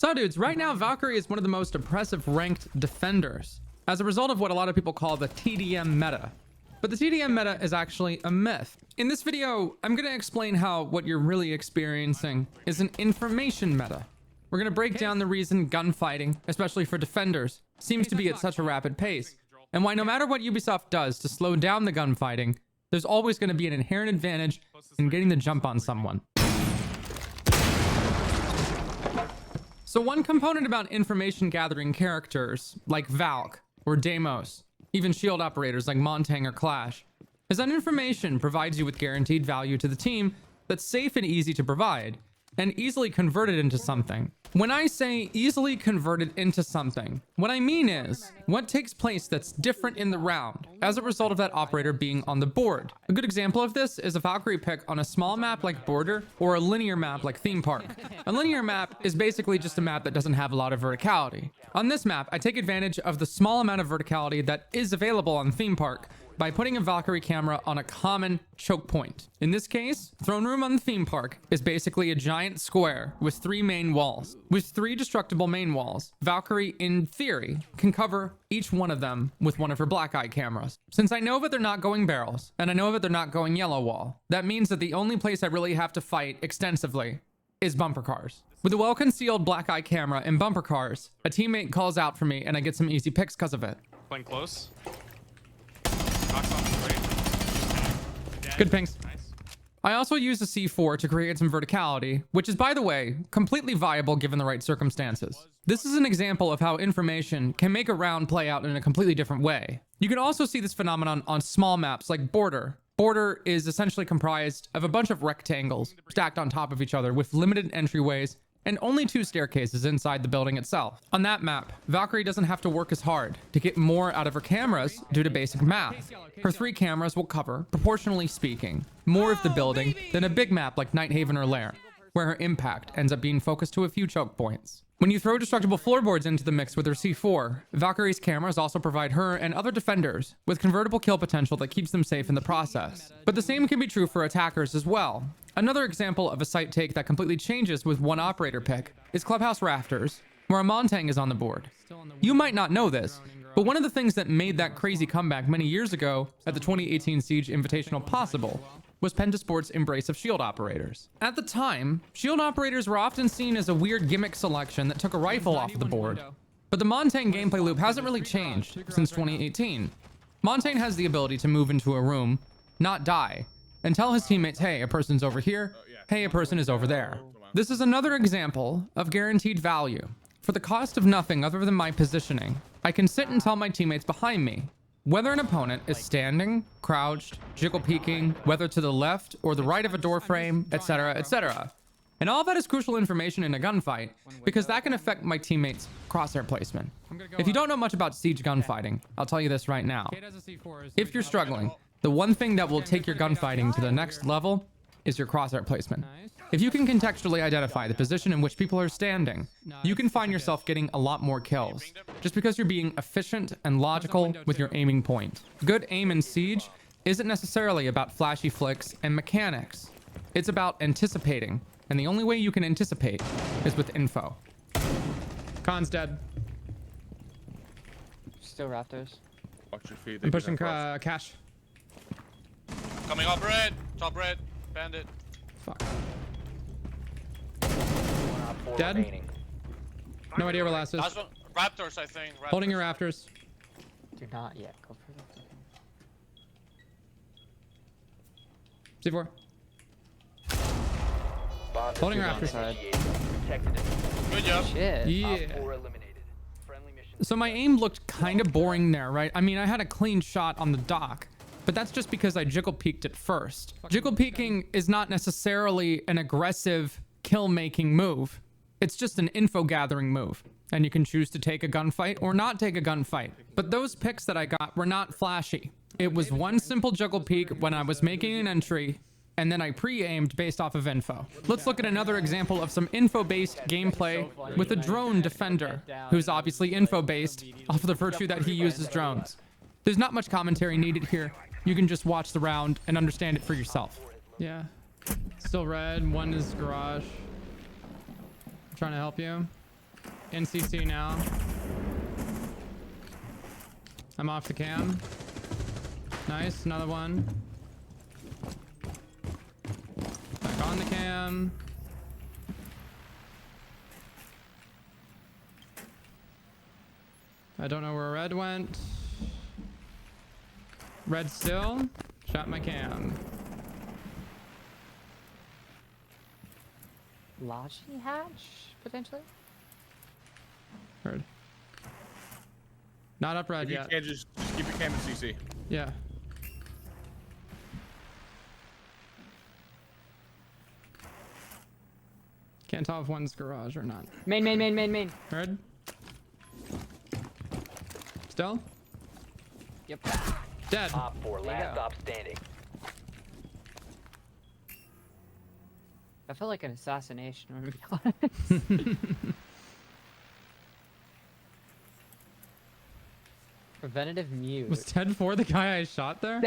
So dudes, right now Valkyrie is one of the most oppressive ranked defenders as a result of what a lot of people call the TDM meta. But the TDM meta is actually a myth. In this video, I'm going to explain how what you're really experiencing is an information meta. We're going to break down the reason gunfighting, especially for defenders, seems to be at such a rapid pace, and why no matter what Ubisoft does to slow down the gunfighting, there's always going to be an inherent advantage in getting the jump on someone. So one component about information gathering characters like Valk or Deimos, even shield operators like Montang or Clash, is that information provides you with guaranteed value to the team that's safe and easy to provide, and easily converted into something. When I say easily converted into something, what I mean is what takes place that's different in the round as a result of that operator being on the board. A good example of this is a Valkyrie pick on a small map like Border or a linear map like Theme Park. A linear map is basically just a map that doesn't have a lot of verticality. On this map, I take advantage of the small amount of verticality that is available on Theme Park by putting a Valkyrie camera on a common choke point. In this case, Throne Room on the Theme Park is basically a giant square with 3 main walls. With 3 destructible main walls, Valkyrie, in theory, can cover each one of them with one of her black eye cameras. Since I know that they're not going barrels, and I know that they're not going yellow wall, that means that the only place I really have to fight extensively is bumper cars. With a well-concealed black eye camera in bumper cars, a teammate calls out for me and I get some easy picks because of it. Playing close. Good pings. Nice. I also use a C4 to create some verticality, which is, by the way, completely viable given the right circumstances. This is an example of how information can make a round play out in a completely different way. You can also see this phenomenon on small maps like Border. Border is essentially comprised of a bunch of rectangles stacked on top of each other with limited entryways and only 2 staircases inside the building itself. On that map, Valkyrie doesn't have to work as hard to get more out of her cameras due to basic math. Her 3 cameras will cover, proportionally speaking, more of the building than a big map like Nighthaven or Lair, where her impact ends up being focused to a few choke points. When you throw destructible floorboards into the mix with her C4, Valkyrie's cameras also provide her and other defenders with convertible kill potential that keeps them safe in the process. But the same can be true for attackers as well. Another example of a site take that completely changes with one operator pick is Clubhouse Rafters, where a Montang is on the board. You might not know this, but one of the things that made that crazy comeback many years ago at the 2018 Siege Invitational possible was Pentasport's embrace of shield operators. At the time, shield operators were often seen as a weird gimmick selection that took a rifle off of the board. But the Montang gameplay loop hasn't really changed since 2018. Montang has the ability to move into a room, not die, and tell his teammates, hey, a person's over here, hey, a person is over there. This is another example of guaranteed value. For the cost of nothing other than my positioning, I can sit and tell my teammates behind me whether an opponent is standing, crouched, jiggle peeking, whether to the left or the right of a door frame, etc., etc. And all that is crucial information in a gunfight because that can affect my teammates' crosshair placement. If you don't know much about siege gunfighting, I'll tell you this right now. If you're struggling, the one thing that will take your gunfighting to the next level is your crosshair placement. If you can contextually identify the position in which people are standing, you can find yourself getting a lot more kills, just because you're being efficient and logical with your aiming point. Good aim in Siege isn't necessarily about flashy flicks and mechanics. It's about anticipating, and the only way you can anticipate is with info. Khan's dead. Still Raptors. Watch your feet. I'm pushing Cash. Coming up red. Top red. Bandit. Fuck. Dead? No idea where last is. Last one. Raptors, I think. Raptors. Holding your rafters. Do not yet. Go for the C4. Holding your rafters. Good job. shit. Yeah. So my aim looked kind of boring there, right? I mean, I had a clean shot on the dock, but that's just because I jiggle peeked at first. Jiggle peeking is not necessarily an aggressive kill-making move. It's just an info gathering move. And you can choose to take a gunfight or not take a gunfight. But those picks that I got were not flashy. It was one simple juggle peek when I was making an entry, and then I pre-aimed based off of info. Let's look at another example of some info-based gameplay with a drone defender, who's obviously info-based off of the virtue that he uses drones. There's not much commentary needed here. You can just watch the round and understand it for yourself. Yeah. Still red. One is garage. I'm trying to help you. In CC now. I'm off the cam. Nice, another one. Back on the cam. I don't know where red went. Red still. Shot my cam. Logi hatch, potentially? Heard. Not up red If you yet. can't just keep your cam in CC. Yeah. Can't tell if one's garage or not. Main. Heard. Still? Yep. Dead. Op 4, There you last go. op standing. I felt like an assassination, I'm gonna be honest. Preventative mute. Was 10-4 the guy I shot there?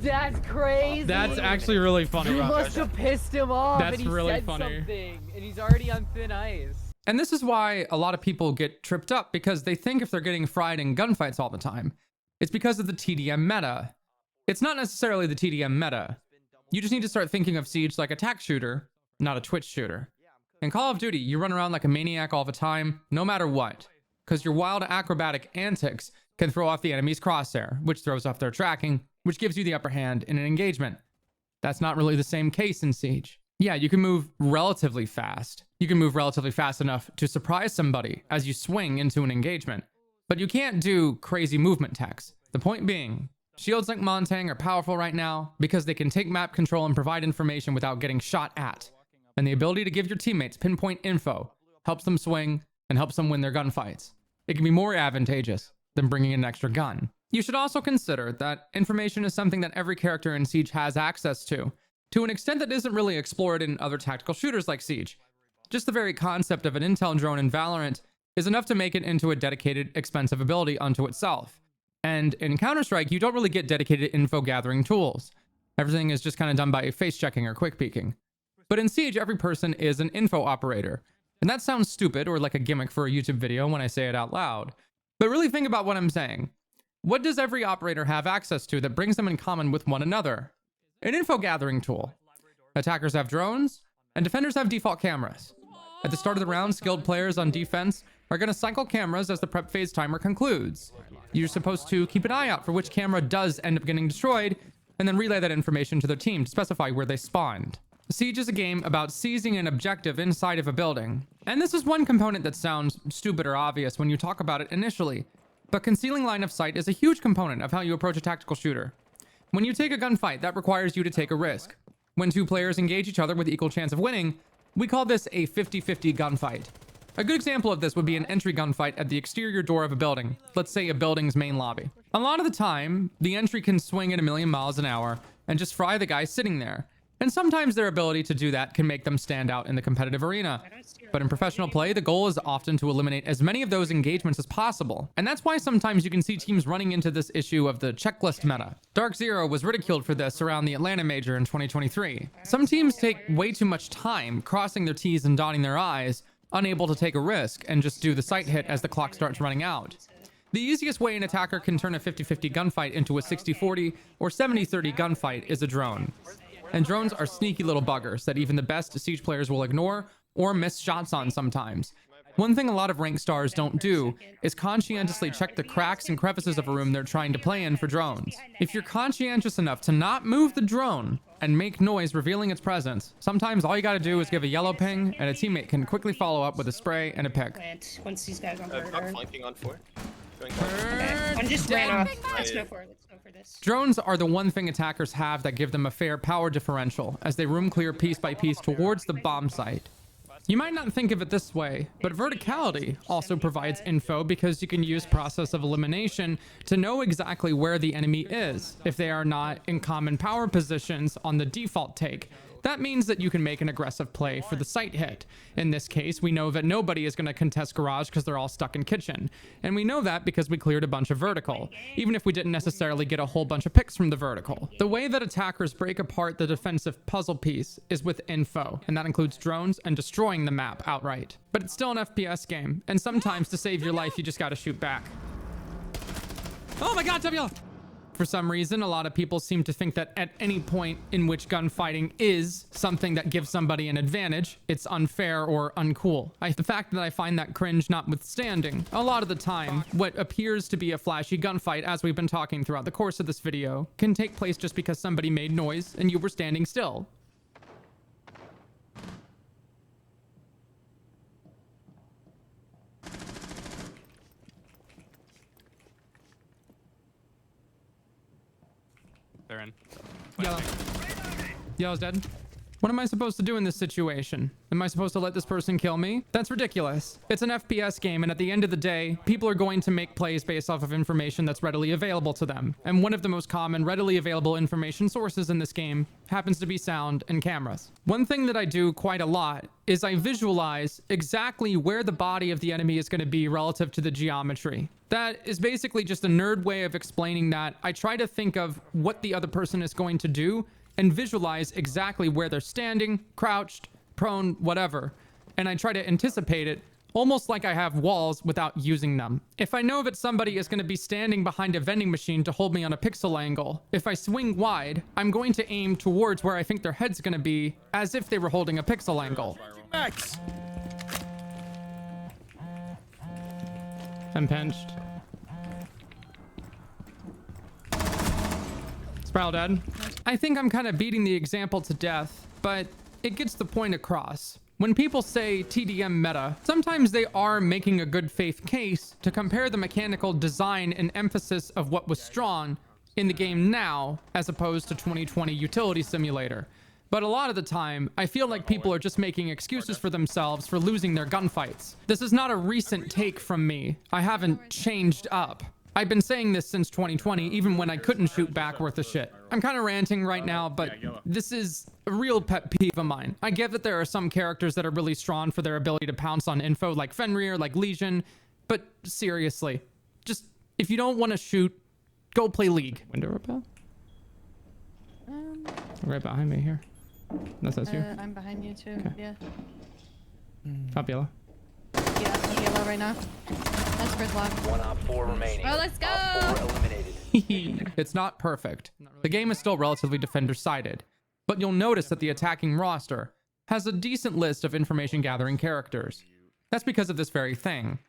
That's crazy. That's actually really funny. You must have pissed him off. That's and he really said funny. something, and he's already on thin ice. And this is why a lot of people get tripped up, because they think if they're getting fried in gunfights all the time, it's because of the TDM meta. It's not necessarily the TDM meta. You just need to start thinking of Siege like a tac shooter, not a Twitch shooter. In Call of Duty, you run around like a maniac all the time, no matter what, because your wild acrobatic antics can throw off the enemy's crosshair, which throws off their tracking, which gives you the upper hand in an engagement. That's not really the same case in Siege. Yeah, you can move relatively fast. You can move relatively fast enough to surprise somebody as you swing into an engagement. But you can't do crazy movement techs. The point being, shields like Montang are powerful right now because they can take map control and provide information without getting shot at. And the ability to give your teammates pinpoint info helps them swing and helps them win their gunfights. It can be more advantageous than bringing in an extra gun. You should also consider that information is something that every character in Siege has access to an extent that isn't really explored in other tactical shooters like Siege. Just the very concept of an intel drone in Valorant is enough to make it into a dedicated, expensive ability unto itself. And in Counter-Strike, you don't really get dedicated info gathering tools. Everything is just kind of done by face checking or quick peeking. But in Siege, every person is an info operator. And that sounds stupid or like a gimmick for a YouTube video when I say it out loud. But really think about what I'm saying. What does every operator have access to that brings them in common with one another? An info gathering tool. Attackers have drones, and defenders have default cameras. At the start of the round, skilled players on defense are going to cycle cameras as the prep phase timer concludes. You're supposed to keep an eye out for which camera does end up getting destroyed, and then relay that information to their team to specify where they spawned. Siege is a game about seizing an objective inside of a building. And this is one component that sounds stupid or obvious when you talk about it initially, but concealing line of sight is a huge component of how you approach a tactical shooter. When you take a gunfight, that requires you to take a risk. When two players engage each other with equal chance of winning, we call this a 50-50 gunfight. A good example of this would be an entry gunfight at the exterior door of a building, let's say a building's main lobby. A lot of the time, the entry can swing at 1,000,000 miles an hour and just fry the guy sitting there. And sometimes their ability to do that can make them stand out in the competitive arena. But in professional play, the goal is often to eliminate as many of those engagements as possible. And that's why sometimes you can see teams running into this issue of the checklist meta. Dark Zero was ridiculed for this around the Atlanta Major in 2023. Some teams take way too much time crossing their T's and dotting their I's, unable to take a risk and just do the sight hit as the clock starts running out. The easiest way an attacker can turn a 50-50 gunfight into a 60-40 or 70-30 gunfight is a drone. And drones are sneaky little buggers that even the best Siege players will ignore or miss shots on sometimes. One thing a lot of ranked stars don't do is conscientiously check the cracks and crevices of a room they're trying to play in for drones. If you're conscientious enough to not move the drone and make noise revealing its presence, sometimes all you gotta do is give a yellow ping and a teammate can quickly follow up with a spray and a pick. Once these guys on Not perimeter. flanking on 4. Okay. One just ran off. Let's go for it. Let's go for this. Drones are the one thing attackers have that give them a fair power differential as they room clear piece by piece towards the bomb site. You might not think of it this way, but verticality also provides info because you can use process of elimination to know exactly where the enemy is if they are not in common power positions on the default take. That means that you can make an aggressive play for the sight hit. In this case, we know that nobody is going to contest garage because they're all stuck in kitchen. And we know that because we cleared a bunch of vertical, even if we didn't necessarily get a whole bunch of picks from the vertical. The way that attackers break apart the defensive puzzle piece is with info, and that includes drones and destroying the map outright. But it's still an FPS game, and sometimes to save your life, you just gotta shoot back. Oh my god, W! For some reason, a lot of people seem to think that at any point in which gunfighting is something that gives somebody an advantage, it's unfair or uncool. The fact that I find that cringe notwithstanding, a lot of the time, what appears to be a flashy gunfight, as we've been talking throughout the course of this video, can take place just because somebody made noise and you were standing still. They're in. Yellow. Yellow's dead. What am I supposed to do in this situation? Am I supposed to let this person kill me? That's ridiculous. It's an FPS game, and at the end of the day, people are going to make plays based off of information that's readily available to them. And one of the most common readily available information sources in this game happens to be sound and cameras. One thing that I do quite a lot is I visualize exactly where the body of the enemy is going to be relative to the geometry. That is basically just a nerd way of explaining that I try to think of what the other person is going to do and visualize exactly where they're standing, crouched, prone, whatever. And I try to anticipate it almost like I have walls without using them. If I know that somebody is going to be standing behind a vending machine to hold me on a pixel angle, if I swing wide, I'm going to aim towards where I think their head's going to be as if they were holding a pixel angle. Max. I'm pinched. Sproul dead. I think I'm kind of beating the example to death, but it gets the point across. When people say TDM meta, sometimes they are making a good faith case to compare the mechanical design and emphasis of what was strong in the game now as opposed to 2020 utility simulator. But a lot of the time, I feel like people are just making excuses for themselves for losing their gunfights. This is not a recent take from me. I haven't changed up. I've been saying this since 2020, even when I couldn't shoot back worth a shit. I'm kind of ranting right now, but this is a real pet peeve of mine. I get that there are some characters that are really strong for their ability to pounce on info, like Fenrir, like Legion, but seriously, just if you don't want to shoot, go play League. Window repair? Right behind me here. That's you. I'm behind you too. Okay. Yeah. Top yellow. Yeah, I'm yellow right now. That's gridlock. One op 4 remaining. Oh, let's go! Op 4 eliminated. It's not perfect. The game is still relatively defender-sided, but you'll notice that the attacking roster has a decent list of information-gathering characters. That's because of this very thing.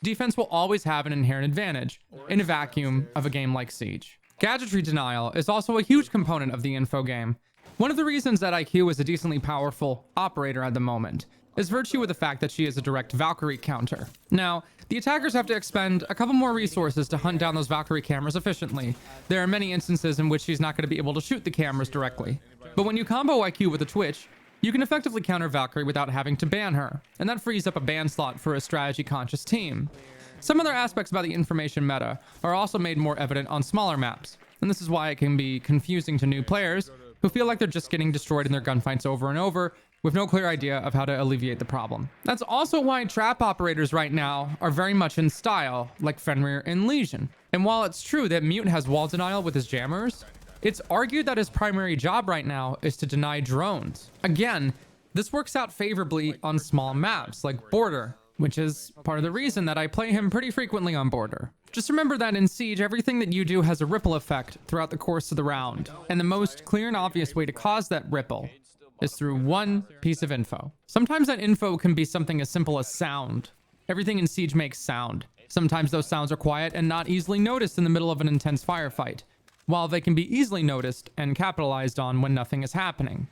Defense will always have an inherent advantage in a vacuum of a game like Siege. Gadgetry denial is also a huge component of the info game. One of the reasons that IQ is a decently powerful operator at the moment is virtue of the fact that she is a direct Valkyrie counter. Now, the attackers have to expend a couple more resources to hunt down those Valkyrie cameras efficiently. There are many instances in which she's not going to be able to shoot the cameras directly. But when you combo IQ with a Twitch, you can effectively counter Valkyrie without having to ban her, and that frees up a ban slot for a strategy-conscious team. Some other aspects about the information meta are also made more evident on smaller maps, and this is why it can be confusing to new players who feel like they're just getting destroyed in their gunfights over and over with no clear idea of how to alleviate the problem. That's also why trap operators right now are very much in style, like Fenrir and Legion. And while it's true that Mute has wall denial with his jammers, it's argued that his primary job right now is to deny drones. Again, this works out favorably on small maps like Border, which is part of the reason that I play him pretty frequently on Border. Just remember that in Siege, everything that you do has a ripple effect throughout the course of the round, and the most clear and obvious way to cause that ripple is through one piece of info. Sometimes that info can be something as simple as sound. Everything in Siege makes sound. Sometimes those sounds are quiet and not easily noticed in the middle of an intense firefight, while they can be easily noticed and capitalized on when nothing is happening.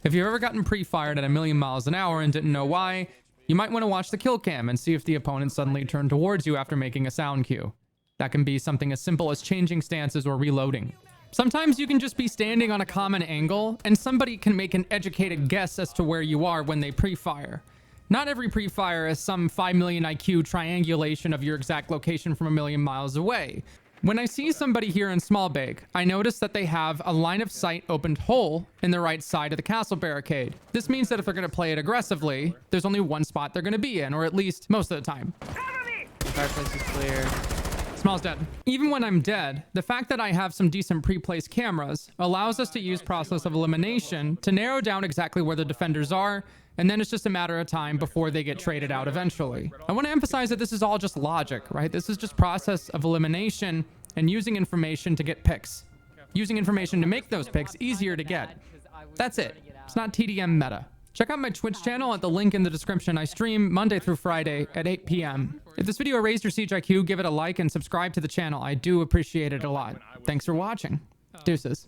If you've ever gotten pre-fired at 1,000,000 miles an hour and didn't know why, you might want to watch the kill cam and see if the opponent suddenly turned towards you after making a sound cue. That can be something as simple as changing stances or reloading. Sometimes you can just be standing on a common angle and somebody can make an educated guess as to where you are when they pre-fire. Not every pre-fire is some 5 million IQ triangulation of your exact location from 1,000,000 miles away. When I see somebody here in small bake, I notice that they have a line of sight opened hole in the right side of the castle barricade. This means that if they're going to play it aggressively, there's only one spot they're going to be in, or at least most of the time. Fireplace is clear. Small's dead. Even when I'm dead, the fact that I have some decent pre-placed cameras allows us to use process of elimination to narrow down exactly where the defenders are, and then it's just a matter of time before they get traded out eventually. I want to emphasize that this is all just logic, right? This is just process of elimination and using information to get picks. Using information to make those picks easier to get. That's it. It's not TDM meta. Check out my Twitch channel at the link in the description. I stream Monday through Friday at 8 p.m. If this video raised your Siege IQ, give it a like and subscribe to the channel. I do appreciate it a lot. Thanks for watching. Deuces.